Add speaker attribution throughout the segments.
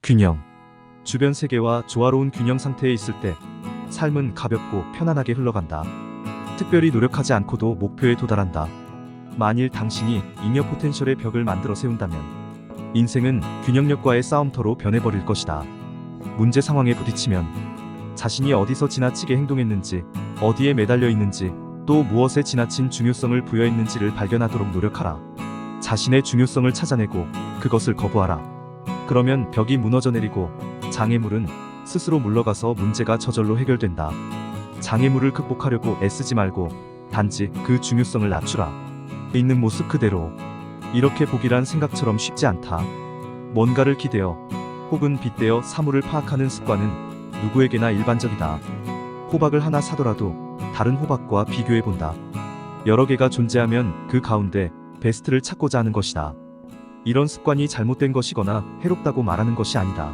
Speaker 1: 균형. 주변 세계와 조화로운 균형 상태에 있을 때 삶은 가볍고 편안하게 흘러간다. 특별히 노력하지 않고도 목표에 도달한다. 만일 당신이 잉여 포텐셜의 벽을 만들어 세운다면 인생은 균형력과의 싸움터로 변해버릴 것이다. 문제 상황에 부딪히면 자신이 어디서 지나치게 행동했는지, 어디에 매달려 있는지, 또 무엇에 지나친 중요성을 부여했는지를 발견하도록 노력하라. 자신의 중요성을 찾아내고 그것을 거부하라. 그러면 벽이 무너져 내리고 장애물은 스스로 물러가서 문제가 저절로 해결된다. 장애물을 극복하려고 애쓰지 말고 단지 그 중요성을 낮추라. 있는 모습 그대로. 이렇게 보기란 생각처럼 쉽지 않다. 뭔가를 기대어 혹은 빗대어 사물을 파악하는 습관은 누구에게나 일반적이다. 호박을 하나 사더라도 다른 호박과 비교해본다. 여러 개가 존재하면 그 가운데 베스트를 찾고자 하는 것이다. 이런 습관이 잘못된 것이거나 해롭다고 말하는 것이 아니다.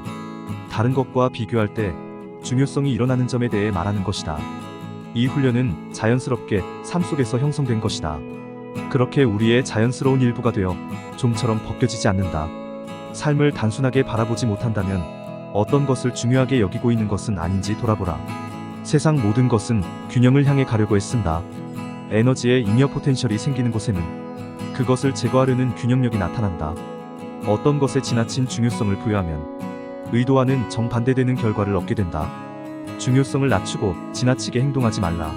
Speaker 1: 다른 것과 비교할 때 중요성이 일어나는 점에 대해 말하는 것이다. 이 훈련은 자연스럽게 삶 속에서 형성된 것이다. 그렇게 우리의 자연스러운 일부가 되어 좀처럼 벗겨지지 않는다. 삶을 단순하게 바라보지 못한다면 어떤 것을 중요하게 여기고 있는 것은 아닌지 돌아보라. 세상 모든 것은 균형을 향해 가려고 애쓴다. 에너지의 잉여 포텐셜이 생기는 곳에는 그것을 제거하려는 균형력이 나타난다. 어떤 것에 지나친 중요성을 부여하면 의도와는 정반대되는 결과를 얻게 된다. 중요성을 낮추고 지나치게 행동하지 말라.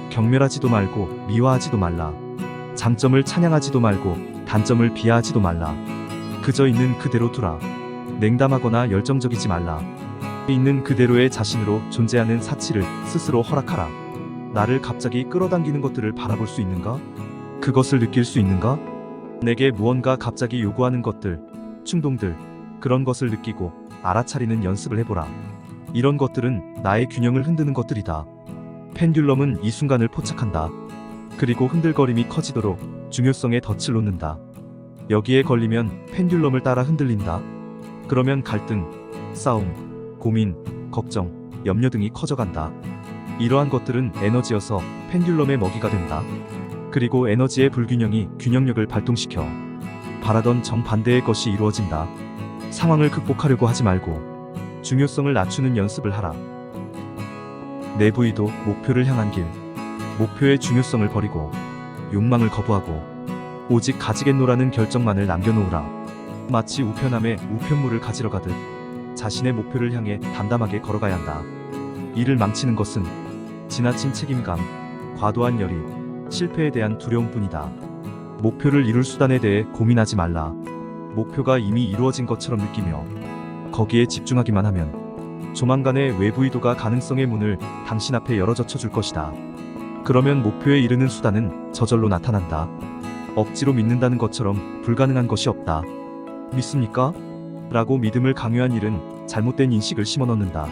Speaker 1: 경멸하지도 말고 미화하지도 말라. 장점을 찬양하지도 말고 단점을 비하하지도 말라. 그저 있는 그대로 두라. 냉담하거나 열정적이지 말라. 있는 그대로의 자신으로 존재하는 사치를 스스로 허락하라. 나를 갑자기 끌어당기는 것들을 바라볼 수 있는가? 그것을 느낄 수 있는가? 내게 무언가 갑자기 요구하는 것들, 충동들, 그런 것을 느끼고 알아차리는 연습을 해보라. 이런 것들은 나의 균형을 흔드는 것들이다. 펜듈럼은 이 순간을 포착한다. 그리고 흔들거림이 커지도록 중요성에 덫을 놓는다. 여기에 걸리면 펜듈럼을 따라 흔들린다. 그러면 갈등, 싸움, 고민, 걱정, 염려 등이 커져간다. 이러한 것들은 에너지여서 펜듈럼의 먹이가 된다. 그리고 에너지의 불균형이 균형력을 발동시켜 바라던 정반대의 것이 이루어진다. 상황을 극복하려고 하지 말고 중요성을 낮추는 연습을 하라. 내부의도 목표를 향한 길. 목표의 중요성을 버리고 욕망을 거부하고 오직 가지겠노라는 결정만을 남겨놓으라. 마치 우편함에 우편물을 가지러 가듯 자신의 목표를 향해 담담하게 걸어가야 한다. 이를 망치는 것은 지나친 책임감, 과도한 열의, 실패에 대한 두려움뿐이다. 목표를 이룰 수단에 대해 고민하지 말라. 목표가 이미 이루어진 것처럼 느끼며 거기에 집중하기만 하면 조만간의 외부 의도가 가능성의 문을 당신 앞에 열어젖혀 줄 것이다. 그러면 목표에 이르는 수단은 저절로 나타난다. 억지로 믿는다는 것처럼 불가능한 것이 없다. 믿습니까? 라고 믿음을 강요한 일은 잘못된 인식을 심어넣는다.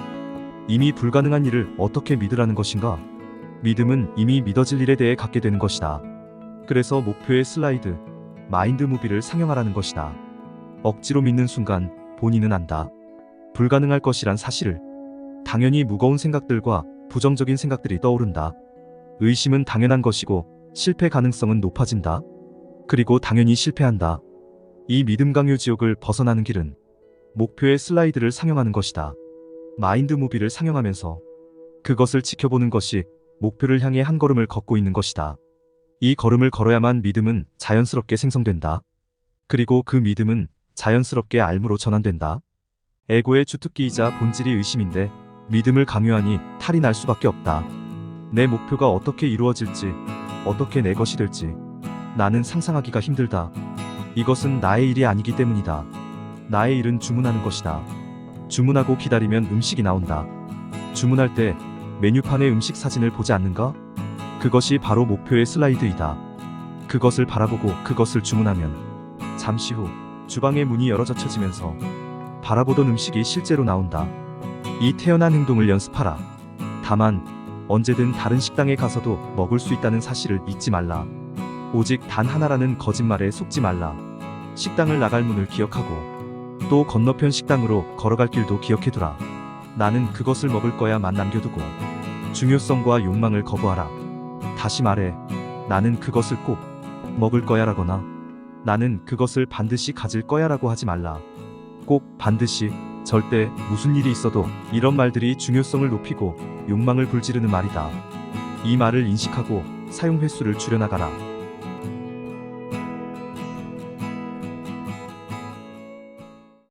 Speaker 1: 이미 불가능한 일을 어떻게 믿으라는 것인가? 믿음은 이미 믿어질 일에 대해 갖게 되는 것이다. 그래서 목표의 슬라이드, 마인드 무비를 상영하라는 것이다. 억지로 믿는 순간 본인은 안다. 불가능할 것이란 사실을. 당연히 무거운 생각들과 부정적인 생각들이 떠오른다. 의심은 당연한 것이고 실패 가능성은 높아진다. 그리고 당연히 실패한다. 이 믿음 강요 지옥을 벗어나는 길은 목표의 슬라이드를 상영하는 것이다. 마인드 무비를 상영하면서 그것을 지켜보는 것이 목표를 향해 한 걸음을 걷고 있는 것이다. 이 걸음을 걸어야만 믿음은 자연스럽게 생성된다. 그리고 그 믿음은 자연스럽게 알무로 전환된다. 에고의 주특기이자 본질이 의심인데 믿음을 강요하니 탈이 날 수밖에 없다. 내 목표가 어떻게 이루어질지, 어떻게 내 것이 될지 나는 상상하기가 힘들다. 이것은 나의 일이 아니기 때문이다. 나의 일은 주문하는 것이다. 주문하고 기다리면 음식이 나온다. 주문할 때 메뉴판의 음식 사진을 보지 않는가? 그것이 바로 목표의 슬라이드이다. 그것을 바라보고 그것을 주문하면 잠시 후 주방의 문이 열어젖혀지면서 바라보던 음식이 실제로 나온다. 이 태연한 행동을 연습하라. 다만 언제든 다른 식당에 가서도 먹을 수 있다는 사실을 잊지 말라. 오직 단 하나라는 거짓말에 속지 말라. 식당을 나갈 문을 기억하고 또 건너편 식당으로 걸어갈 길도 기억해두라. 나는 그것을 먹을 거야만 남겨두고 중요성과 욕망을 거부하라. 다시 말해, 나는 그것을 꼭 먹을 거야라거나 나는 그것을 반드시 가질 거야라고 하지 말라. 꼭, 반드시, 절대 무슨 일이 있어도 이런 말들이 중요성을 높이고 욕망을 불지르는 말이다. 이 말을 인식하고 사용 횟수를 줄여나가라.